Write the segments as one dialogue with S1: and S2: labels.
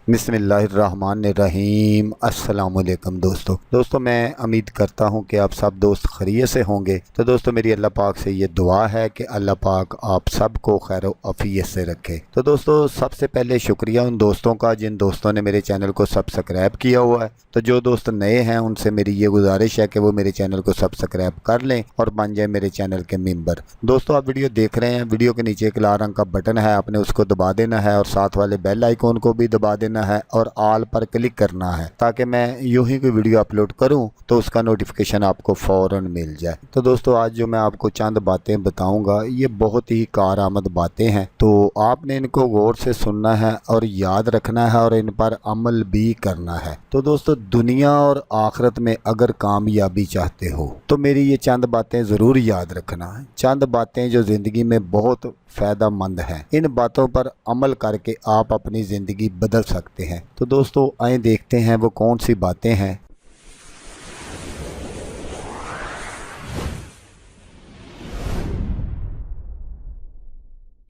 S1: बिस्मिल्लाहिर्रहमानिर्रहीम। अस्सलाम वालेकुम दोस्तों मैं उम्मीद करता हूँ कि आप सब दोस्त खैरियत से होंगे। तो दोस्तों मेरी अल्लाह पाक से ये दुआ है कि अल्लाह पाक आप सबको खैर आफियत से रखे। तो दोस्तों सबसे पहले शुक्रिया उन दोस्तों का जिन दोस्तों ने मेरे चैनल को सब्सक्राइब किया हुआ है। तो जो दोस्त नए हैं उनसे मेरी ये गुजारिश है कि वो मेरे चैनल को सब्सक्राइब कर लें और बन जाए मेरे चैनल के मेंबर। दोस्तों आप वीडियो देख रहे हैं, वीडियो के नीचे एक लाल रंग का बटन है, आपने उसको दबा देना है और साथ वाले बेल आइकॉन को भी दबा देना है और ऑल पर क्लिक करना है ताकि मैं यूं ही कोई वीडियो अपलोड करूं तो उसका नोटिफिकेशन आपको फ़ौरन मिल जाए। तो दोस्तों आज जो मैं आपको चंद बातें बताऊंगा ये बहुत ही कारआमद बातें हैं, तो आपने इनको गौर से सुनना है और याद रखना है और इन पर अमल भी करना है। तो दोस्तों दुनिया और आखिरत में अगर कामयाबी चाहते हो तो मेरी ये चंद बातें ज़रूर याद रखना है। चंद बातें जो ज़िंदगी में बहुत फ़ायदेमंद हैं, इन बातों पर अमल करके आप अपनी ज़िंदगी बदल सकते हैं। तो दोस्तों आए देखते हैं वो कौन सी बातें हैं।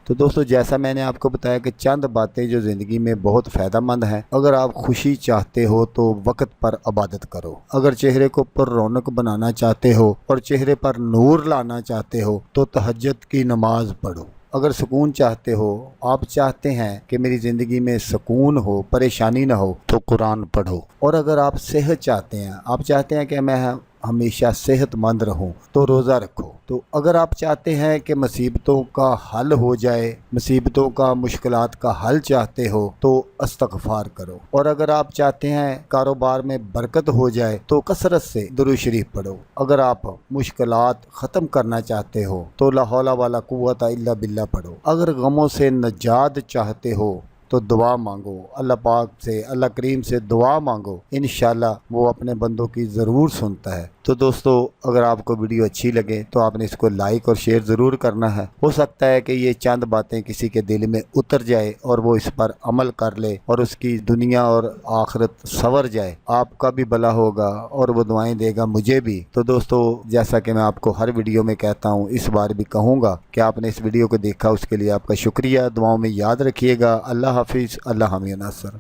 S1: तो दोस्तों जैसा मैंने आपको बताया कि चंद बातें जो ज़िंदगी में बहुत फ़ायदेमंद हैं। अगर आप खुशी चाहते हो तो वक्त पर इबादत करो। अगर चेहरे को पर रौनक बनाना चाहते हो और चेहरे पर नूर लाना चाहते हो तो तहज्जुद की नमाज पढ़ो। अगर सुकून चाहते हो, आप चाहते हैं कि मेरी ज़िंदगी में सुकून हो, परेशानी ना हो, तो कुरान पढ़ो। और अगर आप सेहत चाहते हैं, आप चाहते हैं कि मैं हमेशा सेहतमंद रहूं, तो रोज़ा रखो। तो अगर आप चाहते हैं कि मुसीबतों का हल हो जाए, मुसीबतों का मुश्किलात का हल चाहते हो तो इस्तग़फ़ार करो। और अगर आप चाहते हैं कारोबार में बरकत हो जाए तो कसरत से दुरूद शरीफ पढ़ो। अगर आप मुश्किलात ख़त्म करना चाहते हो तो ला हौला वाला कुव्वता इल्ला बिल्लाह पढ़ो। अगर गमों से नजात चाहते हो तो दुआ मांगो, अल्लाह पाक से, अल्लाह करीम से दुआ मांगो, इंशाल्लाह वो अपने बंदों की ज़रूर सुनता है। तो दोस्तों अगर आपको वीडियो अच्छी लगे तो आपने इसको लाइक और शेयर ज़रूर करना है। हो सकता है कि ये चंद बातें किसी के दिल में उतर जाए और वो इस पर अमल कर ले और उसकी दुनिया और आखिरत संवर जाए। आपका भी भला होगा और वो दुआएं देगा मुझे भी। तो दोस्तों जैसा कि मैं आपको हर वीडियो में कहता हूँ, इस बार भी कहूँगा कि आपने इस वीडियो को देखा उसके लिए आपका शुक्रिया। दुआओं में याद रखिएगा। अल्लाह हाफिज़। अल्लाह हामी नसर।